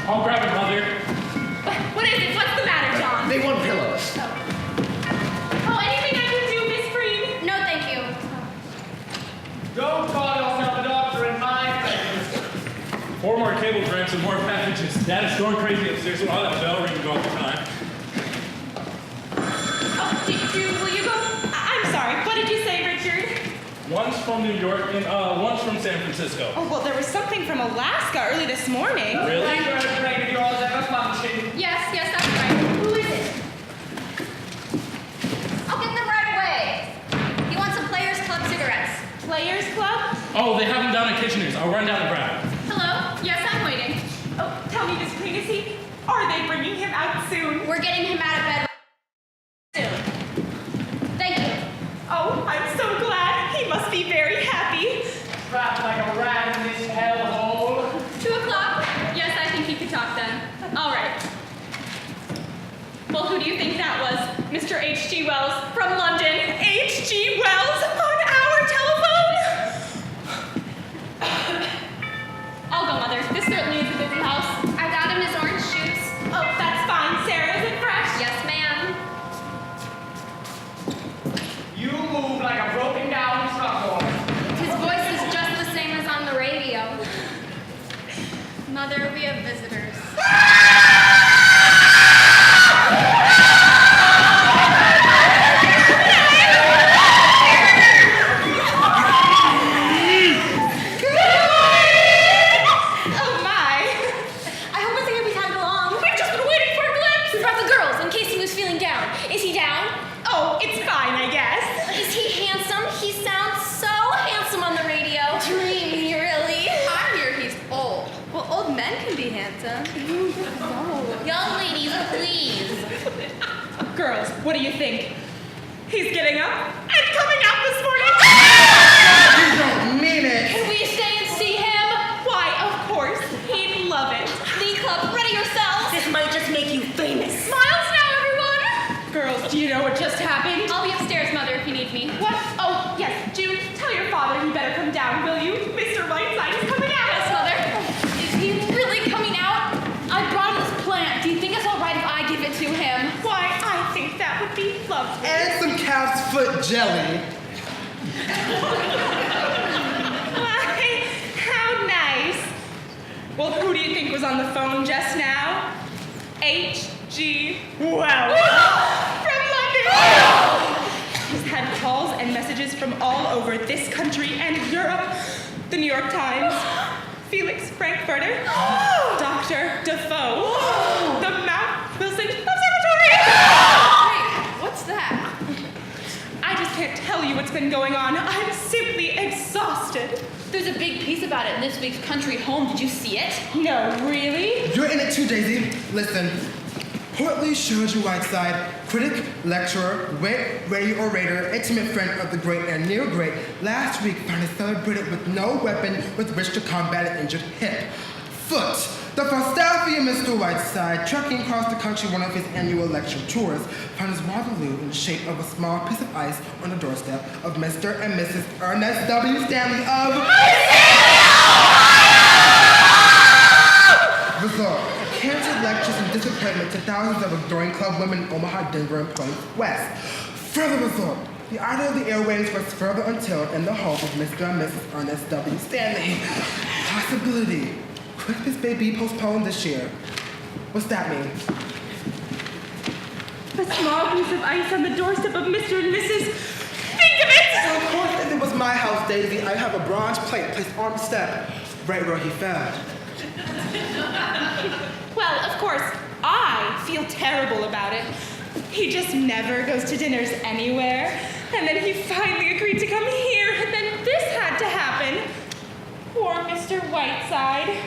I'll grab it, Mother. What is it? What's the matter, John? They want pillows. Oh, anything I can do, Miss Breen? No, thank you. Don't call yourself a doctor in my face. 4 more cable cramps and more packages. Dad is going crazy upstairs with all that bell ringing all the time. Oh, will you go? I'm sorry. What did you say, Richard? One's from New York and one's from San Francisco. Oh, well, there was something from Alaska early this morning. Really? Of yours ever function. Yes, that's right. Who is it? I'll get them right away. You want some Players Club cigarettes? Players Club? Oh, they have them down at Kitchener's. I'll run down and grab them. Hello? Yes, I'm waiting. Oh, tell me, Miss Green, are they bringing him out soon? We're getting him out of bed soon. Thank you. Oh, I'm so glad. He must be very happy. Trapped like a rat in this hellhole. 2 o'clock? Yes, I think he could talk then. All right. Well, who do you think that was? Mr. H.G. Wells from London. H.G. Wells on our telephone? I'll go, Mother. This certainly is a busy house. I got him his orange shoes. Oh, that's fine. Sarah, is it fresh? Yes, ma'am. You move like a broken down truck order. His voice is just the same as on the radio. Mother, we have visitors. Young ladies, please. Girls, what do you think? He's getting up and coming out this morning. You don't mean it. Can we stay and see him? Why, of course. He'd love it. Glee Club, ready yourselves. This might just make you famous. Smiles now, everyone. Girls, do you know what just happened? I'll be upstairs, Mother, if you need me. What? Oh, yes. June, tell your father he better come down, will you? Mr. Whiteside is coming out. Yes, Mother. Is he really coming out? I brought him this plant. Do you think it's all right if I give it to him? Why, I think that would be lovely. And some calf's foot jelly. Why, how nice. Well, who do you think was on the phone just now? H.G. Wells. From London. He's had calls and messages from all over this country and Europe. The New York Times, Felix Frankfurter, Dr. Defoe, the Mount Wilson Observatory. Wait, what's that? I just can't tell you what's been going on. I'm simply exhausted. There's a big piece about it in this week's Country Home. Did you see it? No, really? You're in it too, Daisy. Listen. Portly Shirley Whiteside, critic, lecturer, wit, radio orator, intimate friend of the great and near great, last week found celebrated with no weapon with which to combat an injured hip. Foot. The Philadelphia Mr. Whiteside, trekking across the country one of his annual lecture tours, found his Waterloo in the shape of a small piece of ice on the doorstep of Mr. and Mrs. Ernest W. Stanley of Resort. Canceled lectures and disappointment to thousands of adoring club women in Omaha, Denver, and Point West. Further resort. The idol of the airwaves was further until in the home of Mr. and Mrs. Ernest W. Stanley. Possibility. Could this may be postponed this year? What's that mean? A small piece of ice on the doorstep of Mr. and Mrs. Think of it! So of course, if it was my house, Daisy, I'd have a bronze plate placed on the step, right where he fell. Well, of course, I feel terrible about it. He just never goes to dinners anywhere. And then he finally agreed to come here, and then this had to happen. Poor Mr. Whiteside.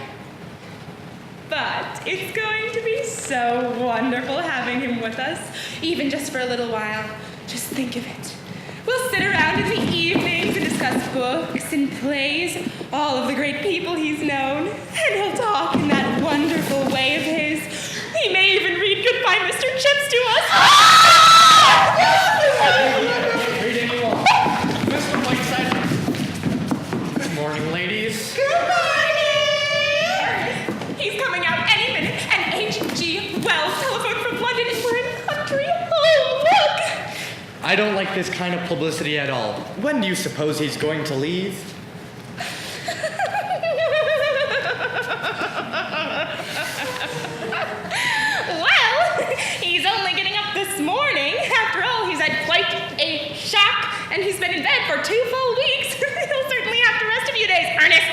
But it's going to be so wonderful having him with us, even just for a little while. Just think of it. We'll sit around in the evenings and discuss books and plays, all of the great people he's known, and he'll talk in that wonderful way of his. He may even read Goodbye, Mr. Chips to us. Read anyone. Mr. Whiteside. Good morning, ladies. Good morning! He's coming out any minute I don't like this kind of publicity at all. When do you suppose he's going to leave? Well, he's only getting up this morning. After all, he's had quite a shock, and he's been in bed for 2 full weeks. He'll certainly have to rest a few days. Ernest!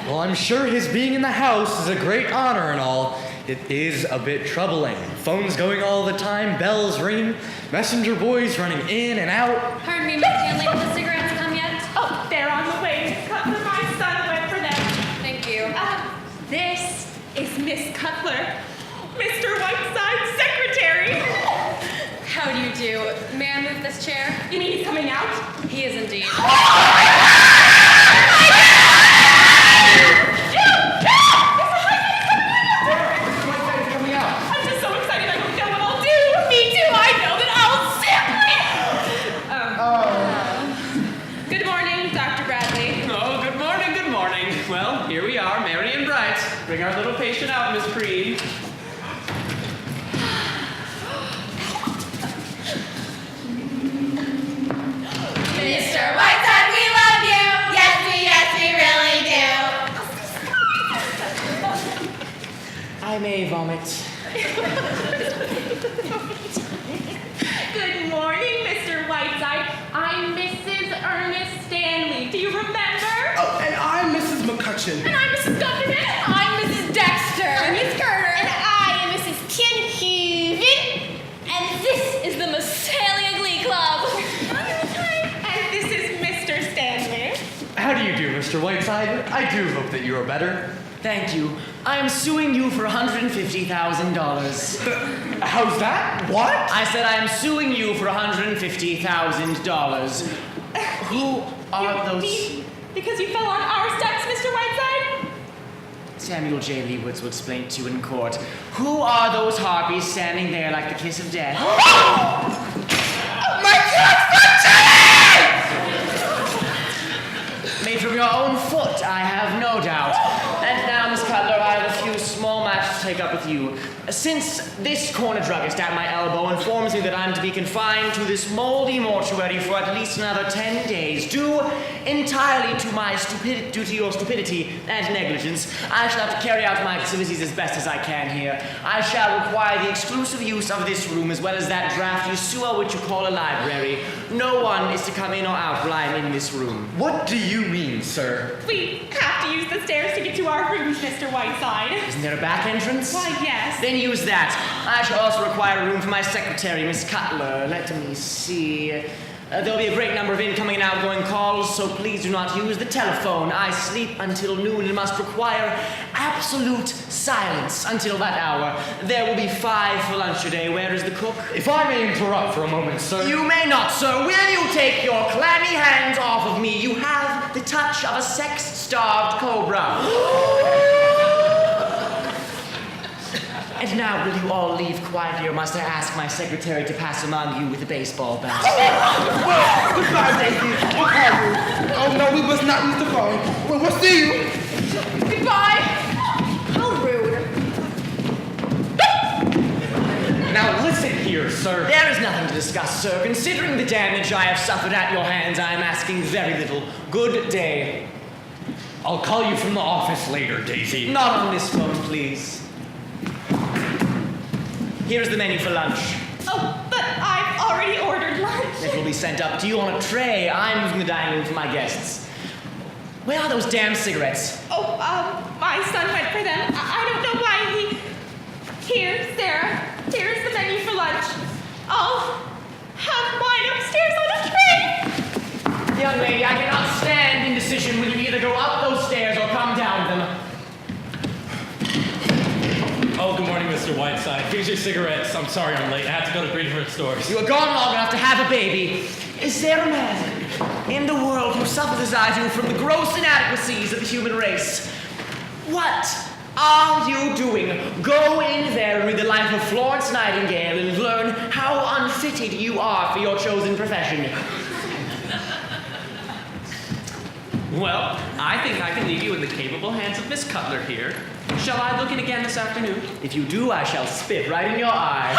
Well, I'm sure his being in the house is a great honor and all. It is a bit troubling. Phones going all the time, bells ring, messenger boys running in and out. Pardon me, Miss Stanley, have the cigarettes come yet? Oh, they're on the way. Cutler, my son, went for them. Thank you. This is Miss Cutler, Mr. Whiteside's secretary. How do you do? May I move this chair? You mean he's coming out? He is indeed. I'm just so excited I don't know what I'll do. Me too, I know that I'll simply... Good morning, Dr. Bradley. Oh, good morning, good morning. Well, here we are, merry and bright. Bring our little patient out, Miss Creed. Mr. Whiteside, we love you. Yes, we really do. I may vomit. Good morning, Mr. Whiteside. I'm Mrs. Ernest Stanley. Do you remember? Oh, and I'm Mrs. McCutcheon. And I'm Mrs. Government. I'm Mrs. Dexter. I'm Miss Carter. And I am Mrs. Tinhuven. And this is the Massalia Glee Club. And this is Mr. Stanley. How do you do, Mr. Whiteside? I do hope that you are better. Thank you. I am suing you for $150,000. How's that? What? I said I am suing you for $150,000. Who are those? Because you fell on our steps, Mr. Whiteside? Samuel J. Leewoods will explain to you in court. Who are those harpies standing there like the kiss of death? My Made from your own foot, I have no doubt. And now, Miss Cutler, I have a few small matters to take up with you. Since this corner druggist at my elbow informs me that I'm to be confined to this moldy mortuary for at least another 10 days, due entirely to my stupidity and negligence, I shall have to carry out my activities as best as I can here. I shall require the exclusive use of this room as well as that drafty sewer which you call a library. No one is to come in or out while I'm in this room. What do you mean, sir? We have to use the stairs to get to our rooms, Mr. Whiteside. Isn't there a back entrance? Why, yes. Then use that. I shall also require a room for my secretary, Miss Cutler. Let me see. There'll be a great number of incoming and outgoing calls, so please do not use the telephone. I sleep until noon and must require absolute silence until that hour. There will be 5 for lunch today. Where is the cook? If I may interrupt for a moment, sir. You may not, sir. Will you take your clammy hands off of me? You have the touch of a sex-starved cobra. And now, will you all leave quietly, or must I ask my secretary to pass among you with a baseball bat? Goodbye, Daisy. We'll call you. Oh, no, we must not use the phone. Well, we'll see you. Goodbye. How rude. Now listen here, sir. There is nothing to discuss, sir. Considering the damage I have suffered at your hands, I am asking very little. Good day. I'll call you from the office later, Daisy. Not on this phone, please. Here is the menu for lunch. Oh, but I've already ordered lunch. It will be sent up to you on a tray. I'm moving the dining room for my guests. Where are those damn cigarettes? Oh, my son went for them. I don't know why he... Here, Sarah. Here's the menu for lunch. I'll have mine upstairs on a tray. Young lady, I cannot stand indecision when you either go up those stairs or come down them. Oh, good morning, Mr. Whiteside. Here's your cigarettes. I'm sorry I'm late. I had to go to 3 different stores. You were gone long enough to have a baby. Is there a man in the world who suffers as I do from the gross inadequacies of the human race? What are you doing? Go in there and read the life of Florence Nightingale and learn how unfitted you are for your chosen profession. Well, I think I can leave you in the capable hands of Miss Cutler here. Shall I look in again this afternoon? If you do, I shall spit right in your eye.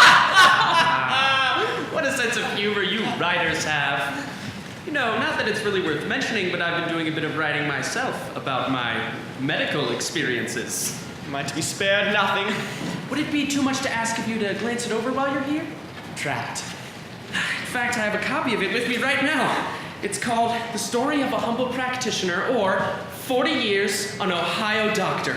What a sense of humor you writers have. You know, not that it's really worth mentioning, but I've been doing a bit of writing myself about my medical experiences. Am I to be spared nothing? Would it be too much to ask of you to glance it over while you're here? Trapped. In fact, I have a copy of it with me right now. It's called The Story of a Humble Practitioner, or 40 Years, an Ohio Doctor.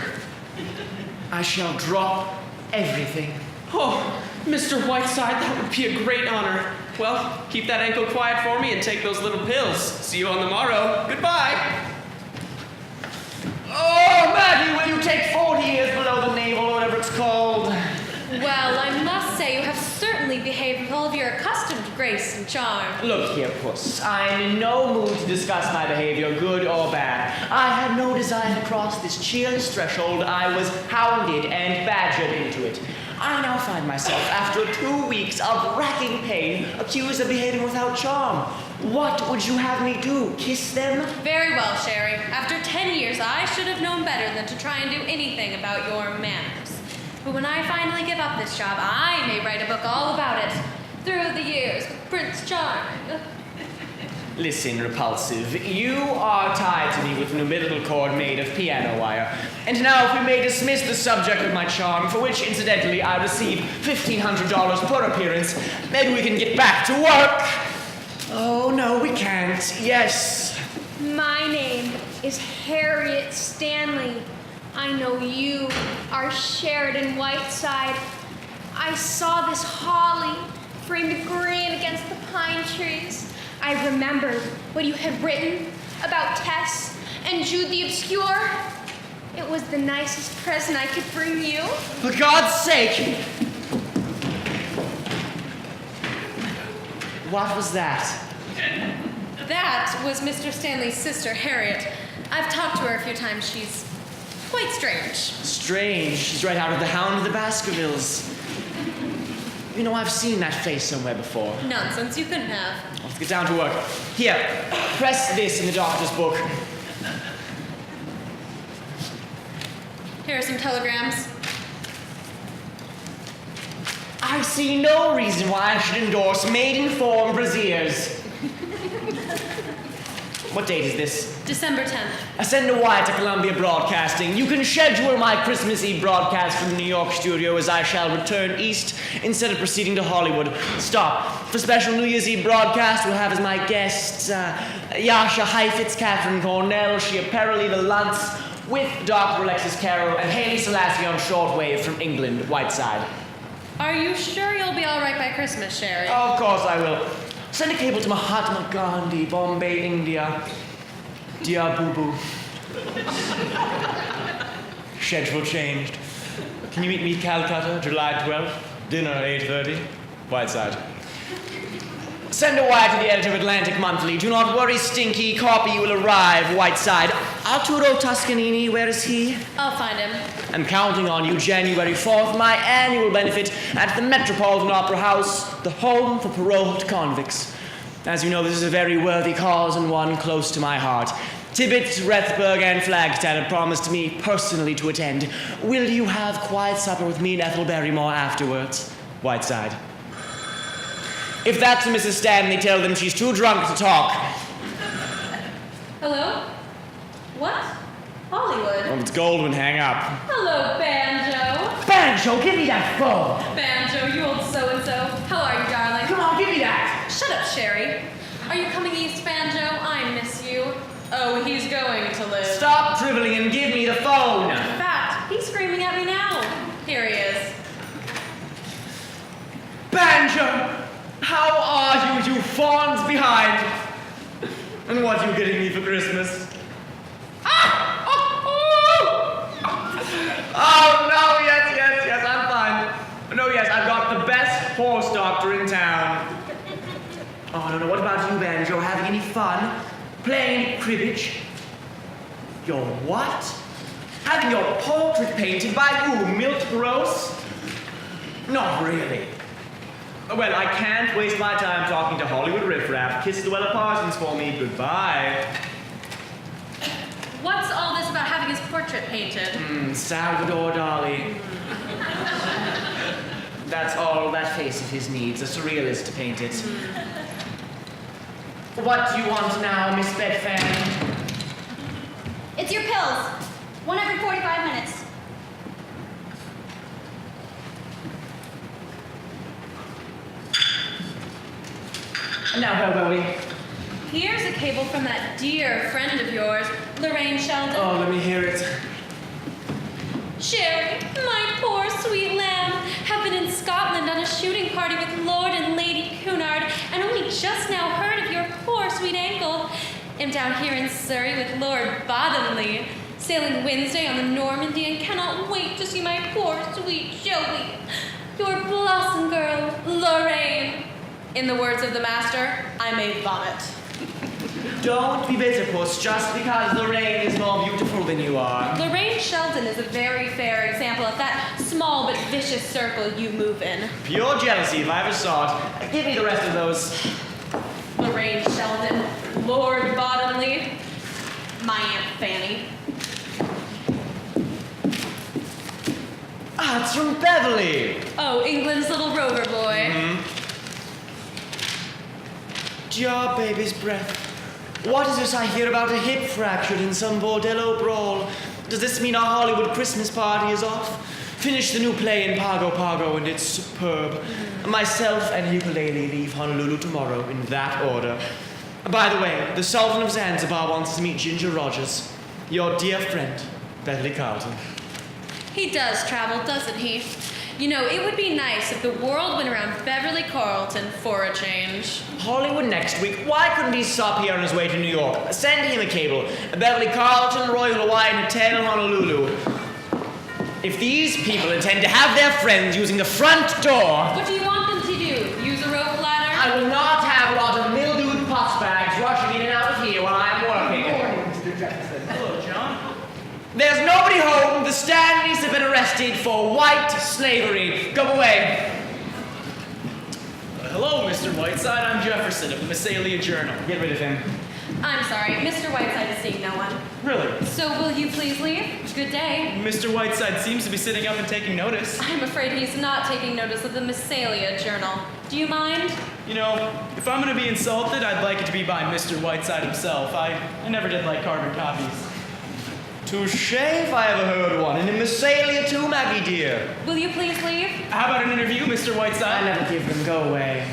I shall drop everything. Oh, Mr. Whiteside, that would be a great honor. Well, keep that ankle quiet for me and take those little pills. See you on the morrow. Goodbye. Oh, Maggie, will you take 40 years below the navel, or whatever it's called? Well, I must say you have certainly behaved with all of your accustomed grace and charm. Look here, Puss. I'm in no mood to discuss my behavior, good or bad. I had no desire to cross this cheerless threshold. I was hounded and badgered into it. I now find myself, after 2 weeks of racking pain, accused of behaving without charm. What would you have me do? Kiss them? Very well, Sherry. After 10 years, I should have known better than to try and do anything about your manners. But when I finally give up this job, I may write a book all about it. Through the years with Prince Charming. Listen, Repulsive, you are tied to me with an umbilical cord made of piano wire. And now if we may dismiss the subject of my charm, for which, incidentally, I receive $1,500 per appearance, maybe we can get back to work. Oh, no, we can't. Yes. My name is Harriet Stanley. I know you are Sheridan Whiteside. I saw this holly framed green against the pine trees. I remembered what you had written about Tess and Jude the Obscure. It was the nicest present I could bring you. For God's sake! What was that? That was Mr. Stanley's sister, Harriet. I've talked to her a few times. She's quite strange. Strange. She's right out of The Hound of the Baskervilles. You know, I've seen that face somewhere before. Nonsense, you couldn't have. Let's get down to work. Here, press this in the doctor's book. Here are some telegrams. I see no reason why I should endorse maiden-form brassieres. What date is this? December 10th. I send a wire to Columbia Broadcasting. You can schedule my Christmas Eve broadcast from the New York studio, as I shall return east instead of proceeding to Hollywood. Stop. For special New Year's Eve broadcast, we'll have as my guests Yasha Heifetz, Catherine Cornell, Shea Perrelly, the Luntz, with Dr. Alexis Carroll, and Haley Selassie on shortwave from England, Whiteside. Are you sure you'll be all right by Christmas, Sherry? Of course I will. Send a cable to Mahatma Gandhi, Bombay, India. Dear boo-boo. Schedule changed. Can you meet me, Calcutta, July 12th? Dinner at 8:30. Whiteside. Send a wire to the editor of Atlantic Monthly. Do not worry, Stinky. Copy will arrive, Whiteside. Arturo Toscanini, where is he? I'll find him. I'm counting on you, January 4th, my annual benefit at the Metropolitan Opera House, the home for paroled convicts. As you know, this is a very worthy cause and one close to my heart. Tibbet, Rethburg, and Flagstaff have promised me personally to attend. Will you have quiet supper with me and Ethel Barrymore afterwards? Whiteside. If that's Mrs. Stanley, tell them she's too drunk to talk. Hello? What? Hollywood. Oh, it's Goldwyn, hang up. Hello, Banjo. Banjo, give me that phone! Banjo, you old so-and-so. How are you, darling? Come on, give me that! Shut up, Sherry. Are you coming east, Banjo? I miss you. Oh, he's going to live. Stop driveling and give me the phone! In fact, he's screaming at me now. Here he is. Banjo! How are you, you fawns behind? And what are you getting me for Christmas? Ah! Oh, no, yes, I'm fine. No, yes, I've got the best horse doctor in town. Oh, no, what about you, Banjo? Having any fun? Playing any cribbage? Your what? Having your portrait painted by who? Milt Gross? Not really. Well, I can't waste my time talking to Hollywood riffraff. Kiss Luella Parsons for me. Goodbye. What's all this about having his portrait painted? Salvador Dali. That's all that face of his needs, a surrealist to paint it. What do you want now, Miss Bedfan? It's your pills. One every 45 minutes. And now, where were we? Here's a cable from that dear friend of yours, Lorraine Sheldon. Oh, let me hear it. Sherry, my poor sweet lamb, have been in Scotland on a shooting party with Lord and Lady Cunard, and only just now heard of your poor sweet ankle. Am down here in Surrey with Lord Bottomley, sailing Wednesday on the Normandy, and cannot wait to see my poor sweet Joey. Your blossom girl, Lorraine. In the words of the master, I may vomit. Don't be bitter, puss, just because Lorraine is more beautiful than you are. Lorraine Sheldon is a very fair example of that small but vicious circle you move in. Pure jealousy, if I ever saw it. Give me the rest of those. Lorraine Sheldon, Lord Bottomley, my Aunt Fanny. Ah, it's from Beverly. Oh, England's little rover boy. Dear baby's breath. What is this I hear about a hip fractured in some bordello brawl? Does this mean our Hollywood Christmas party is off? Finish the new play in Pago Pago and it's superb. Myself and ukulele leave Honolulu tomorrow in that order. By the way, the Sultan of Zanzibar wants to meet Ginger Rogers. Your dear friend, Beverly Carlton. He does travel, doesn't he? You know, it would be nice if the world went around Beverly Carlton for a change. Hollywood next week. Why couldn't he stop here on his way to New York? Send him a cable. Beverly Carlton, Royal Hawaiian Hotel, Honolulu. If these people intend to have their friends using the front door... What do you want them to do? Use a rope ladder? I will not have a lot of mildewed pus bags rushing in and out of here while I am working. Hello, John. There's nobody home. The Stanleys have been arrested for white slavery. Go away. Hello, Mr. Whiteside. I'm Jefferson of the Massalia Journal. Get rid of him. I'm sorry, Mr. Whiteside is seeing no one. Really? So will you please leave? Good day. Mr. Whiteside seems to be sitting up and taking notice. I'm afraid he's not taking notice of the Massalia Journal. Do you mind? You know, if I'm going to be insulted, I'd like it to be by Mr. Whiteside himself. I never did like carbon copies. Touche, if I ever heard one. And in Massalia too, Maggie dear. Will you please leave? How about an interview, Mr. Whiteside? I never give them. Go away.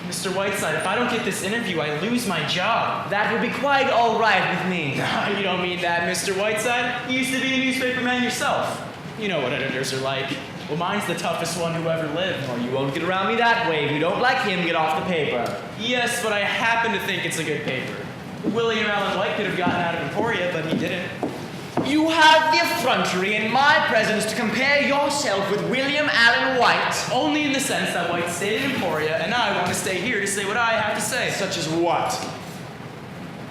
Mr. Whiteside, if I don't get this interview, I lose my job. That would be quite all right with me. You don't mean that, Mr. Whiteside. You used to be a newspaper man yourself. You know what editors are like. Well, mine's the toughest one who ever lived. Oh, you won't get around me that way. If you don't like him, get off the paper. Yes, but I happen to think it's a good paper. William Allen White could have gotten out of Emporia, but he didn't. You have the effrontery in my presence to compare yourself with William Allen White. Only in the sense that White stayed in Emporia, and I want to stay here to say what I have to say. Such as what?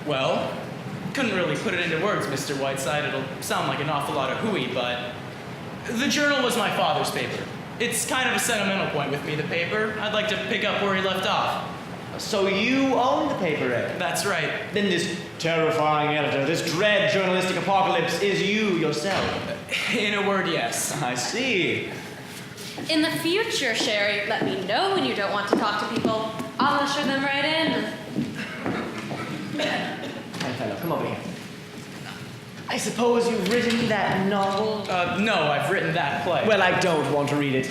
Well, couldn't really put it into words, Mr. Whiteside. It'll sound like an awful lot of hooey, but the Journal was my father's paper. It's kind of a sentimental point with me, the paper. I'd like to pick up where he left off. So you own the paper, eh? That's right. Then this terrifying editor, this dread journalistic apocalypse is you yourself. In a word, yes. I see. In the future, Sherry, let me know when you don't want to talk to people. I'll usher them right in. Hey, fellow, come over here. I suppose you've written that novel? No, I've written that play. Well, I don't want to read it.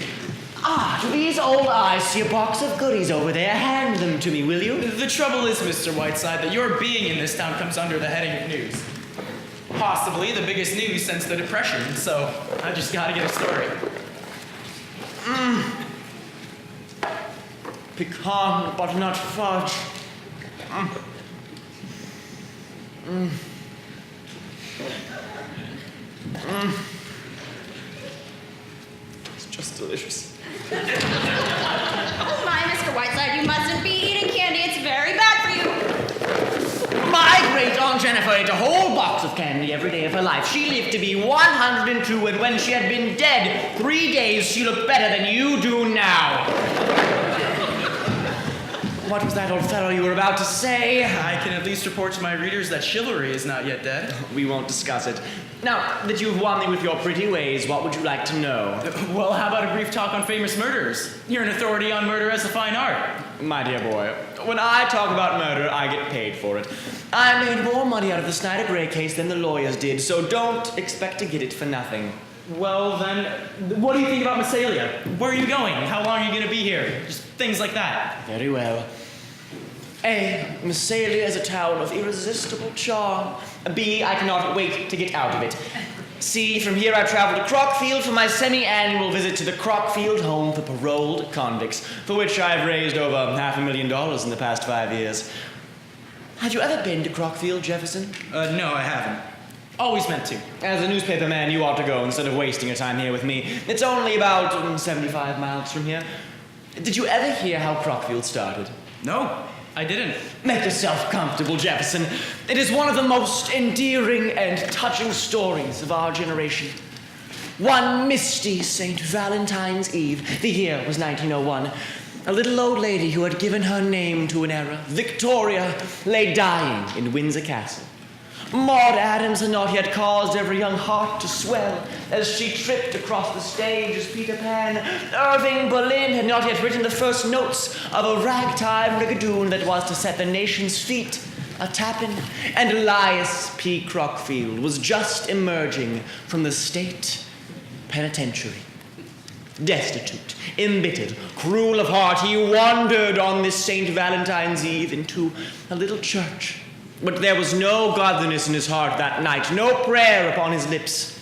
Ah, do these old eyes see a box of goodies over there? Hand them to me, will you? The trouble is, Mr. Whiteside, that your being in this town comes under the heading of news. Possibly the biggest news since the Depression, so I just gotta get a story. Pecan, but not fudge. It's just delicious. Oh my, Mr. Whiteside, you mustn't be eating candy. It's very bad for you. My great Aunt Jennifer ate a whole box of candy every day of her life. She lived to be 102, and when she had been dead 3 days, she looked better than you do now. What was that old fellow you were about to say? I can at least report to my readers that chivalry is not yet dead. We won't discuss it. Now that you've won me with your pretty ways, what would you like to know? Well, how about a brief talk on famous murderers? You're an authority on murder as a fine art. My dear boy, when I talk about murder, I get paid for it. I made more money out of the Snyder Gray case than the lawyers did, so don't expect to get it for nothing. Well, then, what do you think about Massalia? Where are you going? How long are you going to be here? Just things like that. Very well. A, Massalia is a town of irresistible charm. B, I cannot wait to get out of it. C, from here I travel to Crockfield for my semi-annual visit to the Crockfield Home for Paroled Convicts, for which I've raised over $500,000 in the past 5 years. Have you ever been to Crockfield, Jefferson? No, I haven't. Always meant to. As a newspaper man, you ought to go instead of wasting your time here with me. It's only about 75 miles from here. Did you ever hear how Crockfield started? No, I didn't. Make yourself comfortable, Jefferson. It is one of the most endearing and touching stories of our generation. One misty St. Valentine's Eve, the year was 1901, a little old lady who had given her name to an era, Victoria, lay dying in Windsor Castle. Maud Adams had not yet caused every young heart to swell as she tripped across the stage as Peter Pan. Irving Berlin had not yet written the first notes of a ragtime rigadoon that was to set the nation's feet a-tapping. And Elias P. Crockfield was just emerging from the state penitentiary. Destitute, embittered, cruel of heart, he wandered on this St. Valentine's Eve into a little church. But there was no godliness in his heart that night, no prayer upon his lips.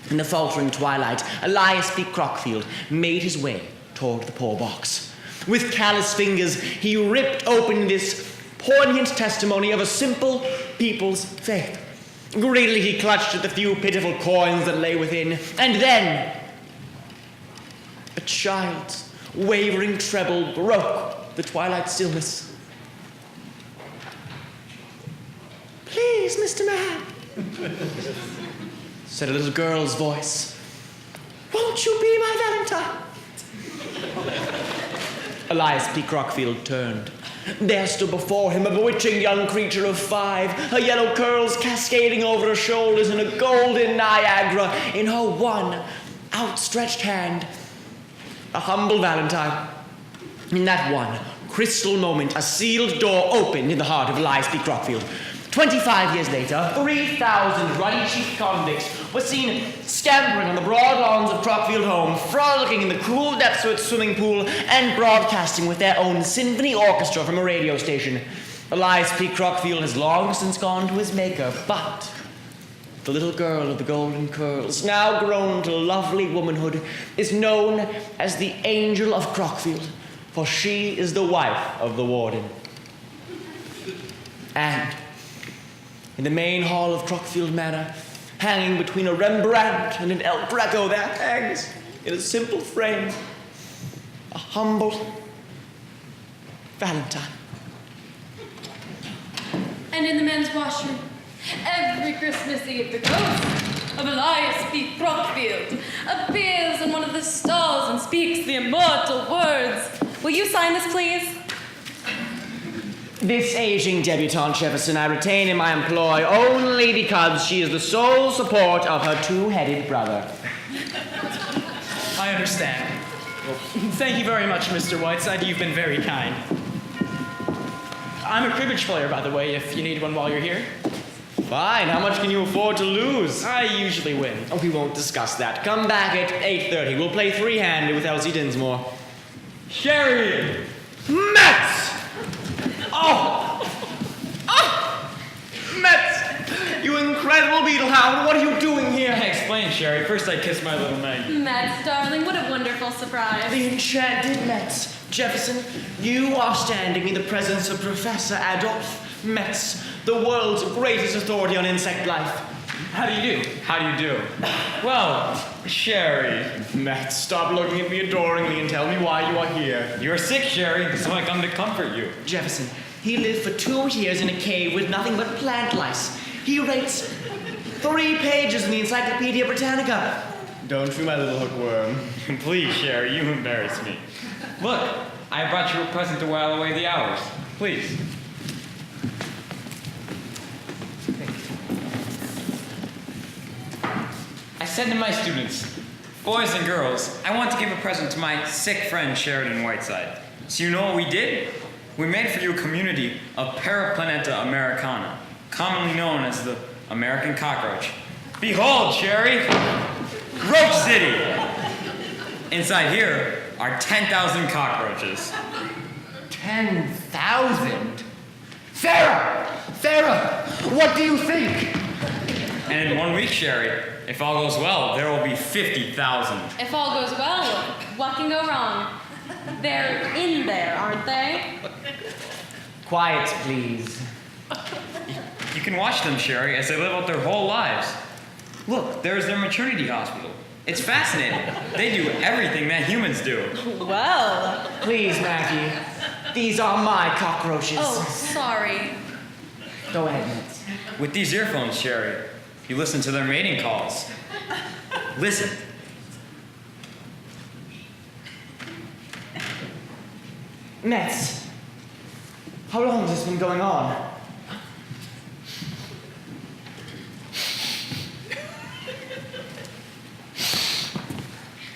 In the faltering twilight, Elias P. Crockfield made his way toward the poor box. With callous fingers, he ripped open this poignant testimony of a simple people's faith. Greedily he clutched at the few pitiful coins that lay within, and then a child's wavering treble broke the twilight stillness. "Please, Mr. Man," said a little girl's voice, "won't you be my Valentine?" Elias P. Crockfield turned. There stood before him a bewitching young creature of 5, her yellow curls cascading over her shoulders in a golden Niagara, in her one outstretched hand, a humble Valentine. In that one crystal moment, a sealed door opened in the heart of Elias P. Crockfield. 25 years later, 3,000 ruddy-cheeked convicts were seen scampering on the broad lawns of Crockfield Home, frolicking in the cool depths of its swimming pool, and broadcasting with their own symphony orchestra from a radio station. Elias P. Crockfield has long since gone to his maker, but the little girl of the golden curls, now grown to lovely womanhood, is known as the Angel of Crockfield, for she is the wife of the warden. And in the main hall of Crockfield Manor, hanging between a Rembrandt and an El Greco, there hangs, in a simple frame, a humble Valentine. And in the men's washroom, every Christmas Eve, the ghost of Elias P. Crockfield appears in one of the stalls and speaks the immortal words. Will you sign this, please? This aging debutante, Jefferson, I retain in my employ only because she is the sole support of her two-headed brother. I understand. Well, thank you very much, Mr. Whiteside. You've been very kind. I'm a cribbage player, by the way, if you need one while you're here. Fine. How much can you afford to lose? I usually win. Oh, we won't discuss that. Come back at 8:30. We'll play three-handed with Elsie Dinsmore. Sherry! Mets! Oh! Mets! You incredible beetle hound, what are you doing here? Explain, Sherry. First I kissed my little Maggie. Mets, darling, what a wonderful surprise. The enchanted Metz. Jefferson, you are standing in the presence of Professor Adolphe Metz, the world's greatest authority on insect life. How do you do? How do you do? Well, Sherry. Metz, stop looking at me adoringly and tell me why you are here. You're sick, Sherry, so I come to comfort you. Jefferson, he lived for 2 years in a cave with nothing but plant lice. He rates 3 pages in the Encyclopedia Britannica. Don't you, my little hookworm? Please, Sherry, you embarrass me. Look, I brought you a present to while away the hours. Please. I said to my students, boys and girls, I want to give a present to my sick friend Sheridan Whiteside. So you know what we did? We made for you a community of Paraplaneta Americana, commonly known as the American cockroach. Behold, Sherry, Roach City. Inside here are 10,000 cockroaches. 10,000? Sarah, what do you think? And in 1 week, Sherry, if all goes well, there will be 50,000. If all goes well, what can go wrong? They're in there, aren't they? Quiet, please. You can watch them, Sherry, as they live out their whole lives. Look, there's their maternity hospital. It's fascinating. They do everything that humans do. Well. Please, Maggie. These are my cockroaches. Oh, sorry. Go ahead, Nets. With these earphones, Sherry, you listen to their mating calls. Listen. Nets, how long has this been going on?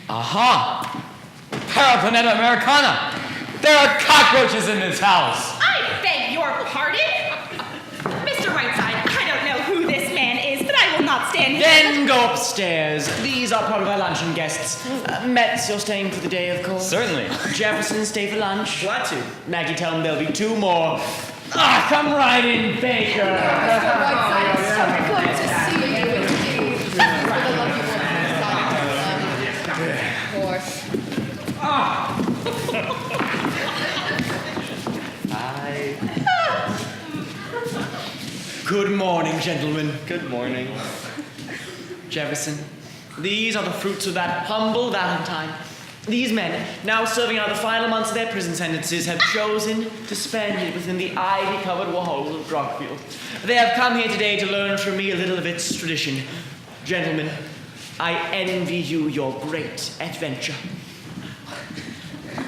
Aha! Paraplaneta Americana! There are cockroaches in this house! I beg your pardon? Mr. Whiteside, I don't know who this man is, but I will not stand here. Then go upstairs. These are part of our luncheon guests. Metz, you're staying for the day, of course. Certainly. Jefferson, stay for lunch. Glad to. Maggie, tell them there'll be 2 more. Ah, come right in, Baker. Good to see you indeed. For the lucky ones, of course. Good morning, gentlemen. Good morning. Jefferson, these are the fruits of that humble Valentine. These men, now serving out the final months of their prison sentences, have chosen to spend it within the ivy-covered walls of Brockfield. They have come here today to learn from me a little of its tradition. Gentlemen, I envy you your great adventure.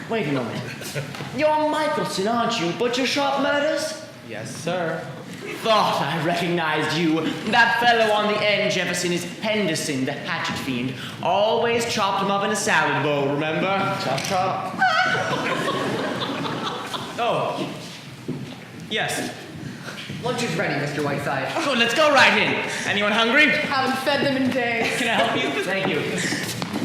Wait a moment. You're Michelson, aren't you? Butcher Shop Murders? Yes, sir. Thought I recognized you. That fellow on the end, Jefferson, is Henderson, the hatchet fiend. Always chopped him up in a salad bowl, remember? Chop, chop. Oh. Yes. Lunch is ready, Mr. Whiteside. Good, let's go right in. Anyone hungry? Haven't fed them in days. Can I help you? Thank you.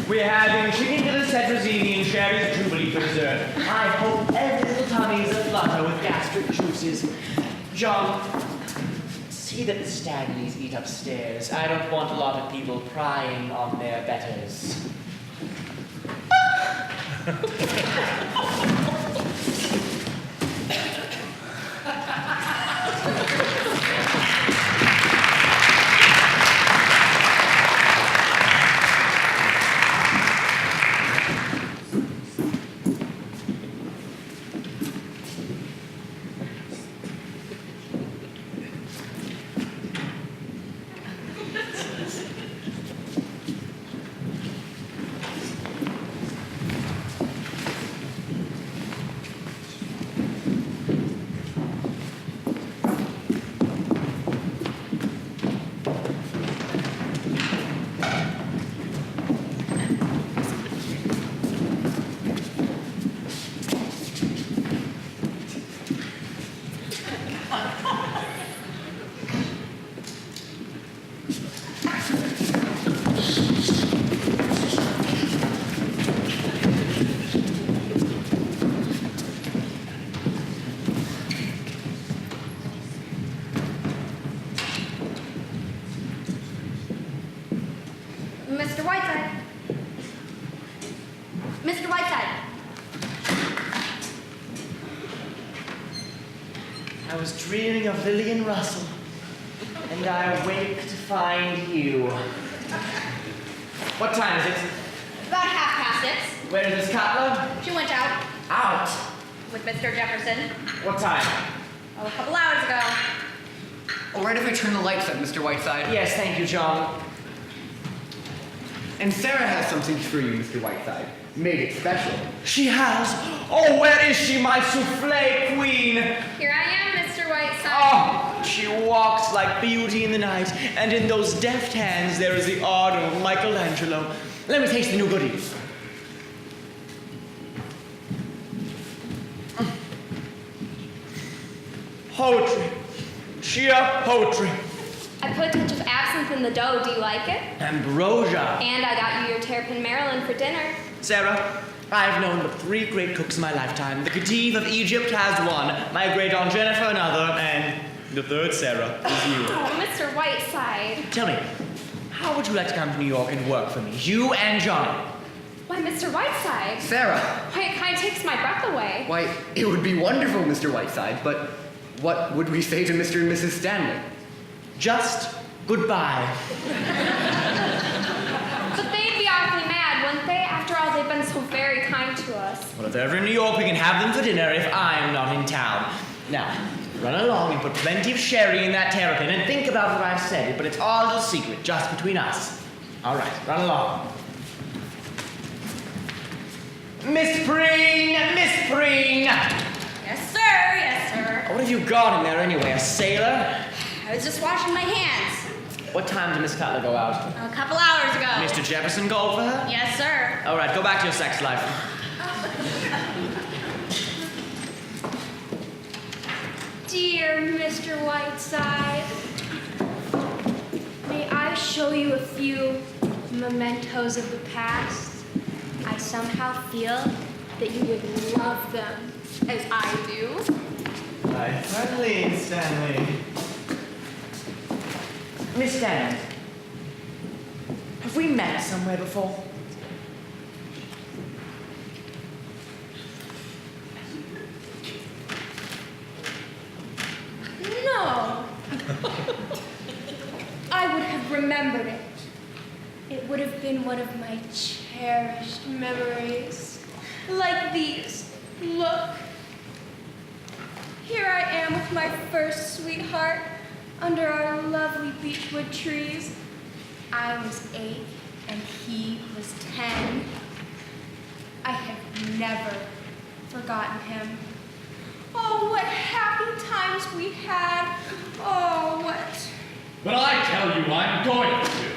We're having chicken to the tetrazzini and cherries jubilee for dessert. I hope every little tummy is aflutter with gastric juices. John, see that the Stanleys eat upstairs. I don't want a lot of people prying on their betters. Mr. Whiteside. Mr. Whiteside. I was dreaming of Lillian Russell, and I awake to find you. What time is it? About 6:30. Where is Miss Cutler? She went out Out. with Mr. Jefferson. What time? A couple hours ago. All right if I turn the lights up, Mr. Whiteside? Yes, thank you, John. And Sarah has something for you, Mr. Whiteside. Made it special. She has. Oh, where is she, my souffle queen? Here I am, Mr. Whiteside. Oh, she walks like beauty in the night, and in those deft hands there is the art of Michelangelo. Let me taste the new goodies. Poetry. Sheer poetry. I put a touch of absinthe in the dough. Do you like it? Ambrosia. And I got you your terrapin Maryland for dinner. Sarah, I've known but 3 great cooks in my lifetime. The Khedive of Egypt has one, my great Aunt Jennifer another, and the third, Sarah, is you. Oh, Mr. Whiteside. Tell me, how would you like to come to New York and work for me? You and Johnny. Why, Mr. Whiteside? Sarah! Why, it kind of takes my breath away. Why, it would be wonderful, Mr. Whiteside, but what would we say to Mr. and Mrs. Stanley? Just goodbye. But they'd be awfully mad, wouldn't they? After all, they've been so very kind to us. Well, if they're ever in New York, we can have them for dinner if I'm not in town. Now, run along and put plenty of sherry in that terrapin and think about what I've said, but it's all a secret, just between us. All right, run along. Miss Preen! Miss Preen! Yes, sir. Yes, sir. What have you got in there anyway, a sailor? I was just washing my hands What time did Miss Cutler go out? a couple hours ago. Mr. Jefferson called for her? Yes, sir. All right, go back to your sex life. Dear Mr. Whiteside, may I show you a few mementos of the past? I somehow feel that you would love them as I do. Hi, friendly, Stanley. Miss Stanley, have we met somewhere before? No. I would have remembered it. It would have been one of my cherished memories. Like these. Look. Here I am with my first sweetheart under our lovely beechwood trees. I was 8 and he was 10. I have never forgotten him. Oh, what happy times we had. Oh, what. But I tell you, I'm going to.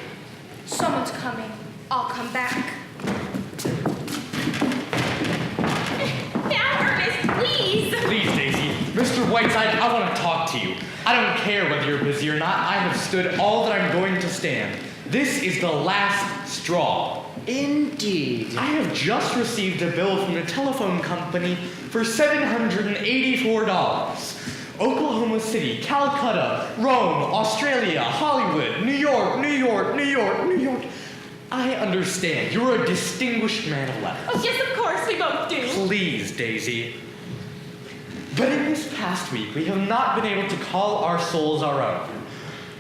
Someone's coming. I'll come back. Now, Ernest, please. Please, Daisy. Mr. Whiteside, I want to talk to you. I don't care whether you're busy or not. I have stood all that I'm going to stand. This is the last straw. Indeed. I have just received a bill from the telephone company for $784. Oklahoma City, Calcutta, Rome, Australia, Hollywood, New York, New York, New York, New York. I understand. You're a distinguished man of letters. Oh, yes, of course, we both do. Please, Daisy. But in this past week, we have not been able to call our souls our own.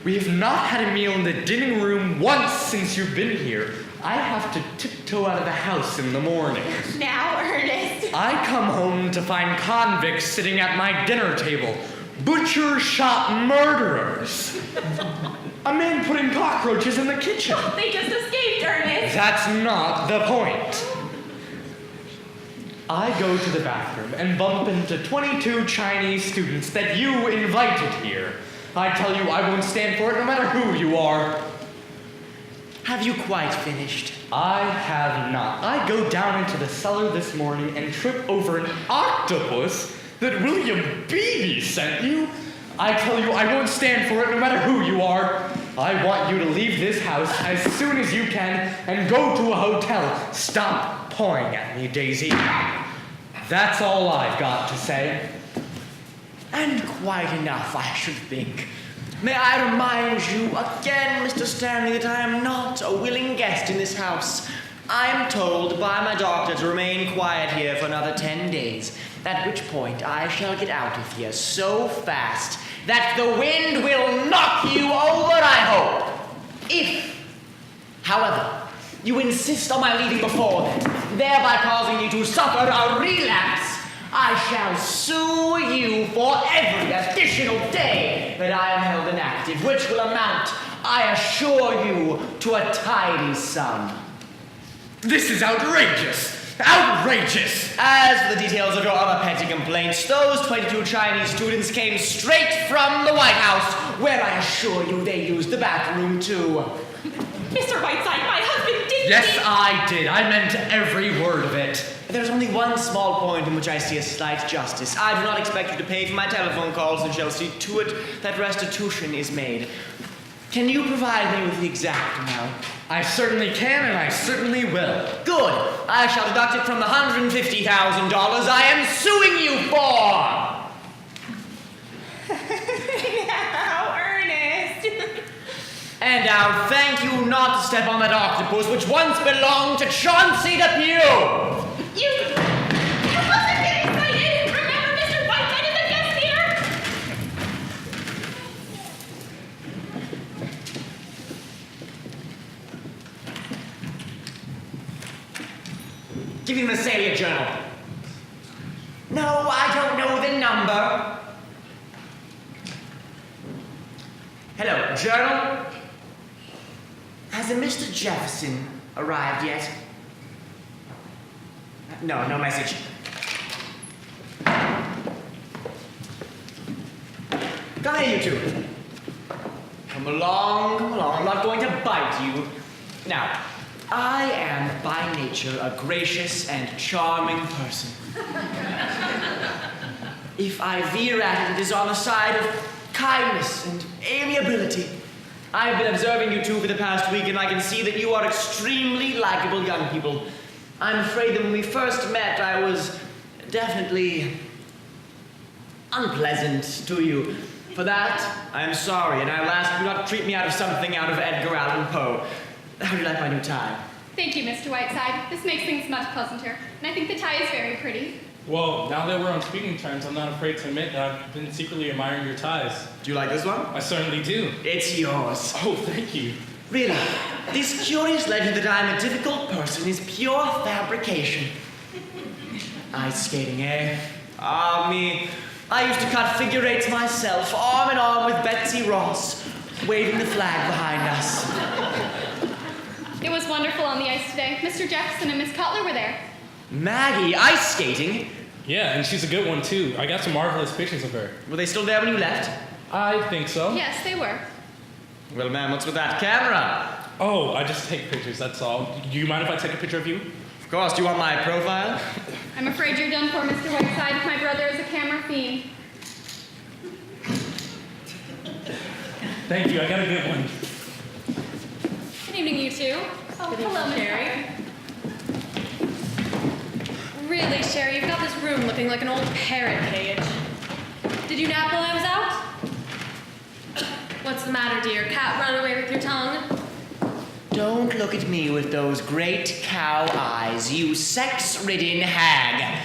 We have not had a meal in the dining room once since you've been here. I have to tiptoe out of the house in the morning. Now, Ernest. I come home to find convicts sitting at my dinner table. Butcher shop murderers. A man putting cockroaches in the kitchen. They just escaped, Ernest. That's not the point. I go to the bathroom and bump into 22 Chinese students that you invited here. I tell you, I won't stand for it no matter who you are. Have you quite finished? I have not. I go down into the cellar this morning and trip over an octopus that William Beebe sent you. I tell you, I won't stand for it no matter who you are. I want you to leave this house as soon as you can and go to a hotel. Stop pawing at me, Daisy. That's all I've got to say. And quite enough, I should think. May I remind you again, Mr. Stanley, that I am not a willing guest in this house. I am told by my doctor to remain quiet here for another 10 days, at which point I shall get out of here so fast that the wind will knock you over, I hope. If, however, you insist on my leaving before then, thereby causing me to suffer a relapse, I shall sue you for every additional day that I am held inactive, which will amount, I assure you, to a tidy sum. This is outrageous! Outrageous! As for the details of your other petty complaints, those 22 Chinese students came straight from the White House, where I assure you they used the bathroom too. Mr. Whiteside, my husband did Yes, I did. I meant every word of it. There's only one small point in which I see a slight justice. I do not expect you to pay for my telephone calls and shall see to it that restitution is made. Can you provide me with the exact amount? I certainly can, and I certainly will. Good. I shall deduct it from the $150,000 I am suing you for. Now, Ernest. And now, thank you not to step on that octopus which once belonged to Chauncey Depew. You mustn't get excited. Remember, Mr. Whiteside is a guest here. Give me the Massalia Journal. No, I don't know the number. Hello, Journal? Has a Mr. Jefferson arrived yet? No, no message. Come here, you two. Come along, come along. I'm not going to bite you. Now, I am by nature a gracious and charming person. If I veer at it, it is on the side of kindness and amiability. I've been observing you two for the past week, and I can see that you are extremely likable young people. I'm afraid that when we first met, I was definitely unpleasant to you. For that, I am sorry, and I'll ask you not to treat me out of something out of Edgar Allan Poe. How do you like my new tie? Thank you, Mr. Whiteside. This makes things much pleasanter. And I think the tie is very pretty. Well, now that we're on speaking terms, I'm not afraid to admit that I've been secretly admiring your ties. Do you like this one? I certainly do. It's yours. Oh, thank you. Really, this curious legend that I'm a difficult person is pure fabrication. Ice skating, eh? Ah, me. I used to cut figure eights myself, arm in arm with Betsy Ross, waving the flag behind us. It was wonderful on the ice today. Mr. Jefferson and Miss Cutler were there. Maggie, ice skating? Yeah, and she's a good one, too. I got some marvelous pictures of her. Were they still there when you left? I think so. Yes, they were. Well, ma'am, what's with that camera? Oh, I just take pictures, that's all. Do you mind if I take a picture of you? Of course. Do you want my profile? I'm afraid you're done for, Mr. Whiteside. My brother is a camera fiend. Thank you, I got a good one. Good evening, you two. Oh, hello, Miss Sherry. Really, Sherry, you've got this room looking like an old parrot cage. Did you nap while I was out? What's the matter, dear? Cat run away with your tongue? Don't look at me with those great cow eyes, you sex-ridden hag.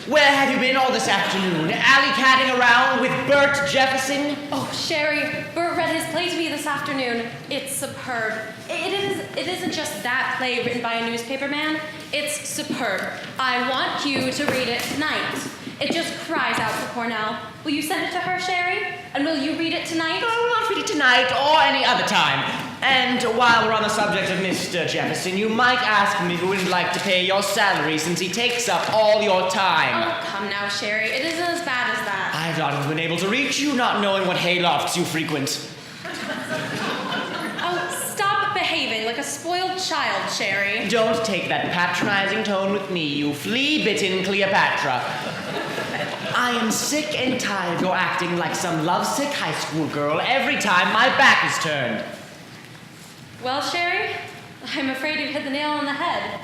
Where have you been all this afternoon? Alley-catting around with Bert Jefferson? Oh, Sherry, Bert read his play to me this afternoon. It's superb. It isn't just that play written by a newspaper man. It's superb. I want you to read it tonight. It just cries out for Cornell. Will you send it to her, Sherry? And will you read it tonight? I will not read it tonight or any other time. And while we're on the subject of Mr. Jefferson, you might ask him if he wouldn't like to pay your salary since he takes up all your time. Oh, come now, Sherry. It isn't as bad as that. I've not even been able to reach you, not knowing what haylofts you frequent. Oh, stop behaving like a spoiled child, Sherry. Don't take that patronizing tone with me, you flea-bitten Cleopatra. I am sick and tired of your acting like some lovesick high school girl every time my back is turned. Well, Sherry, I'm afraid you've hit the nail on the head.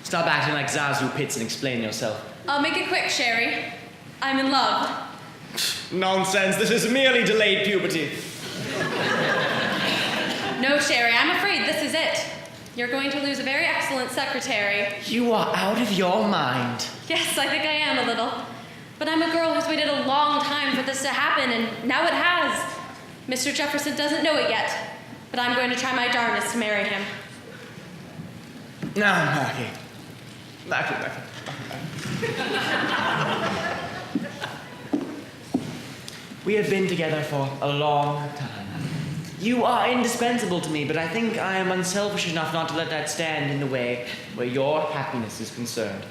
Stop acting like Zazu Pitts and explain yourself. I'll make it quick, Sherry. I'm in love. Nonsense, this is merely delayed puberty. No, Sherry, I'm afraid this is it. You're going to lose a very excellent secretary. You are out of your mind. Yes, I think I am a little. But I'm a girl who's waited a long time for this to happen, and now it has. Mr. Jefferson doesn't know it yet, but I'm going to try my darndest to marry him. Now, Maggie. Maggie. We have been together for a long time. You are indispensable to me, but I think I am unselfish enough not to let that stand in the way where your happiness is concerned.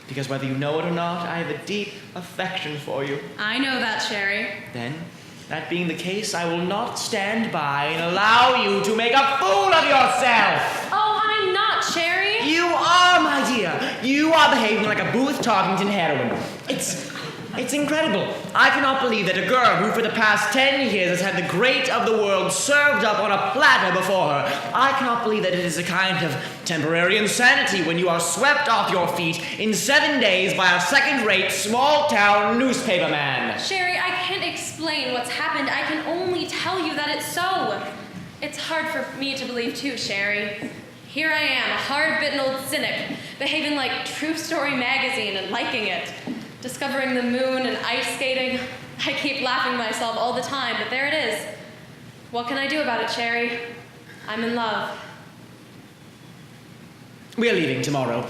Because whether you know it or not, I have a deep affection for you. I know that, Sherry. Then, that being the case, I will not stand by and allow you to make a fool of yourself. Oh, I'm not, Sherry. You are, my dear. You are behaving like a Booth Tarkington heroine. It's incredible. I cannot believe that a girl who for the past 10 years has had the great of the world served up on a platter before her. I cannot believe that it is a kind of temporary insanity when you are swept off your feet in 7 days by a second-rate, small-town newspaperman. Sherry, I can't explain what's happened. I can only tell you that it's so. It's hard for me to believe too, Sherry. Here I am, a hard-bitten old cynic, behaving like True Story magazine and liking it. Discovering the moon and ice skating. I keep laughing myself all the time, but there it is. What can I do about it, Sherry? I'm in love. We're leaving tomorrow.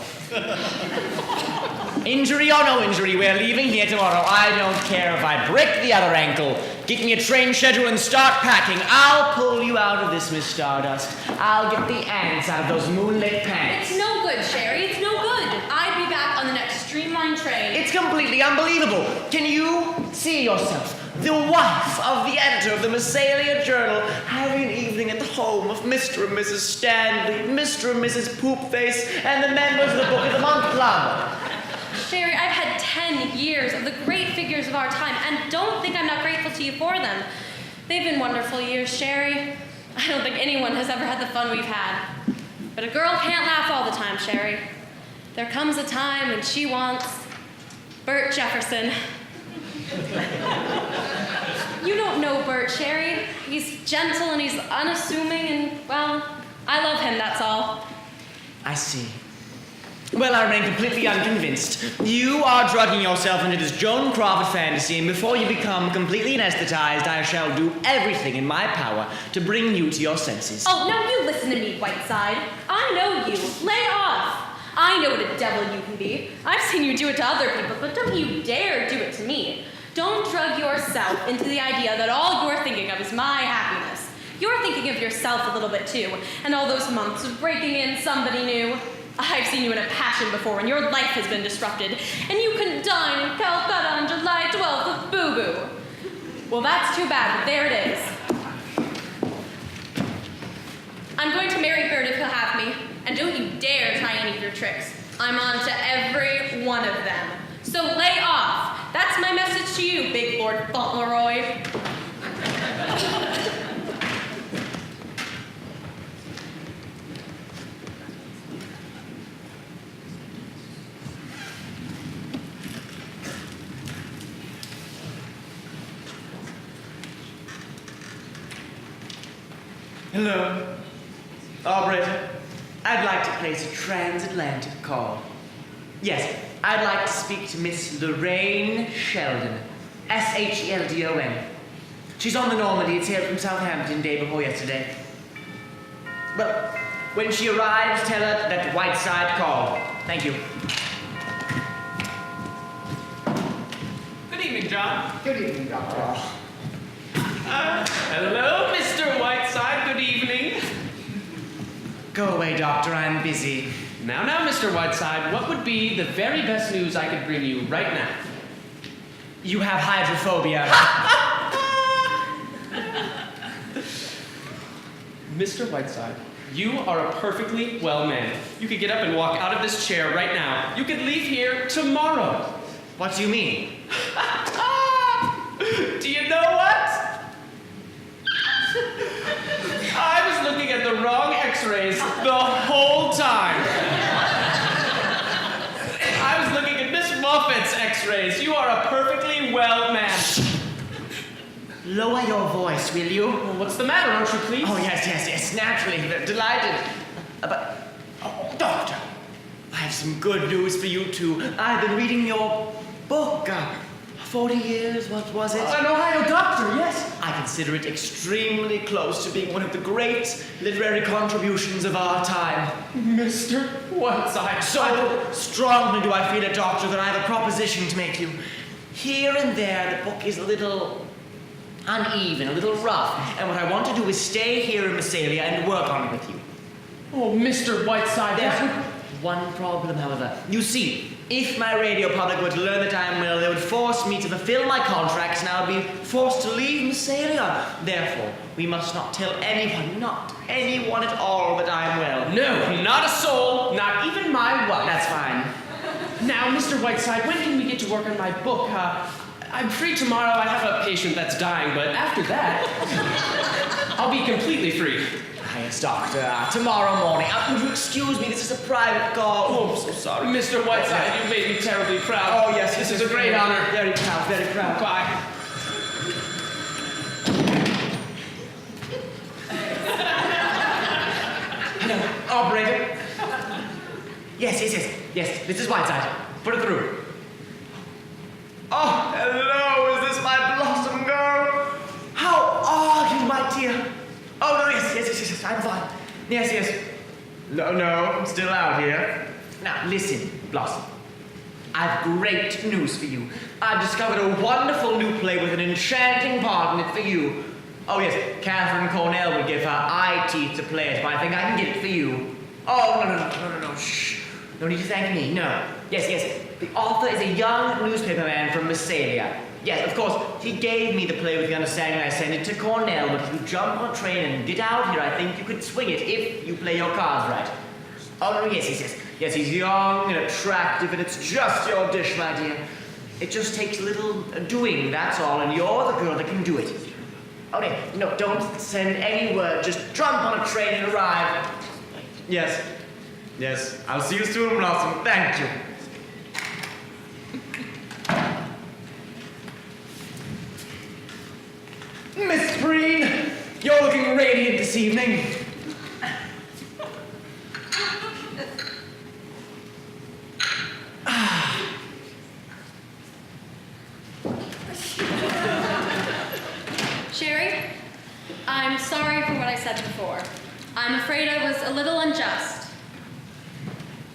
Injury or no injury, we're leaving here tomorrow. I don't care if I break the other ankle. Get me a train schedule and start packing. I'll pull you out of this, Miss Stardust. I'll get the ants out of those moonlit pants. It's no good, Sherry. It's no good. I'd be back on the next Streamline train. It's completely unbelievable. Can you see yourself, the wife of the editor of the Massalia Journal, having an evening at the home of Mr. and Mrs. Stanley, Mr. and Mrs. Poopface, and the members of the Book of the Month Club? Sherry, I've had 10 years of the great figures of our time, and don't think I'm not grateful to you for them. They've been wonderful years, Sherry. I don't think anyone has ever had the fun we've had. But a girl can't laugh all the time, Sherry. There comes a time when she wants Bert Jefferson. You don't know Bert, Sherry. He's gentle and he's unassuming and, well, I love him, that's all. I see. Well, I remain completely unconvinced. You are drugging yourself into this Joan Crawford fantasy, and before you become completely anesthetized, I shall do everything in my power to bring you to your senses. Oh, now you listen to me, Whiteside. I know you. Lay off. I know what a devil you can be. I've seen you do it to other people, but don't you dare do it to me. Don't drug yourself into the idea that all you're thinking of is my happiness. You're thinking of yourself a little bit too, and all those months of breaking in somebody new. I've seen you in a passion before when your life has been disrupted, and you couldn't dine in Calcutta on July 12th with Boo-Boo. Well, that's too bad, but there it is. I'm going to marry Bert if he'll have me, and don't you dare try any of your tricks. I'm on to every one of them. So lay off. That's my message to you, Big Lord Fauntleroy. Hello. Operator, I'd like to place a transatlantic call. Yes, I'd like to speak to Miss Lorraine Sheldon. S-H-E-L-D-O-N. She's on the Normandy. It's here from Southampton day before yesterday. Well, when she arrives, tell her that Whiteside called. Thank you. Good evening, John. Good evening, Doctor. Hello, Mr. Whiteside. Good evening. Go away, Doctor. I'm busy. Now, Mr. Whiteside, what would be the very best news I could bring you right now? You have hydrophobia. Mr. Whiteside, you are a perfectly well man. You could get up and walk out of this chair right now. You could leave here tomorrow. What do you mean? Do you know what? I was looking at the wrong x-rays the whole time. I was looking at Miss Moffat's x-rays. You are a perfectly well man. Lower your voice, will you? Well, what's the matter, aren't you pleased? Oh, yes, naturally. Delighted. Doctor, I have some good news for you, too. I've been reading your book. 40 years, what was it? An Ohio doctor, yes. I consider it extremely close to being one of the great literary contributions of our time. Mr. Whiteside. So strongly do I feel it, Doctor, that I have a proposition to make you. Here and there, the book is a little uneven, a little rough. And what I want to do is stay here in Massalia and work on it with you. Oh, Mr. Whiteside, There's one problem, however. You see, if my radio public were to learn that I am well, they would force me to fulfill my contracts and I would be forced to leave Massalia. Therefore, we must not tell anyone, not anyone at all, that I am well. No, not a soul, not even my wife. That's fine. Now, Mr. Whiteside, when can we get to work on my book? I'm free tomorrow. I have a patient that's dying, but after that, I'll be completely free. Yes, doctor. Tomorrow morning. Would you excuse me? This is a private call. Oh, I'm so sorry. Mr. Whiteside, you made me terribly proud. Oh, yes. This is a great honor. Very proud, very proud. Bye. Hello, operator. Yes, this is Whiteside. Put it through. Oh, hello. Is this my blossom girl? How are you, my dear? Oh, no, yes, I'm fine. Yes. No, I'm still out here. Now, listen, Blossom. I've great news for you. I've discovered a wonderful new play with an enchanting part in it for you. Oh, yes, Catherine Cornell would give her eye teeth to play it, but I think I can get it for you. Oh, no, shh. No need to thank me, no. Yes. The author is a young newspaperman from Massalia. Yes, of course, he gave me the play with the understanding I sent it to Cornell, but if you jump on a train and get out here, I think you could swing it if you play your cards right. Oh, no, yes. Yes, he's young and attractive, and it's just your dish, my dear. It just takes a little doing, that's all, and you're the girl that can do it. Okay, no, don't send any word. Just jump on a train and arrive. Yes. I'll see you soon, Blossom. Thank you. Miss Breen, you're looking radiant this evening. Sherry, I'm sorry for what I said before. I'm afraid I was a little unjust.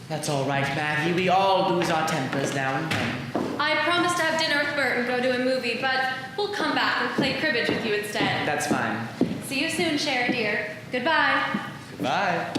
That's all right, Maggie. We all lose our tempers now and then. I promised to have dinner with Bert and go to a movie, but we'll come back and play cribbage with you instead. That's fine. See you soon, Sherry dear. Goodbye. Bye.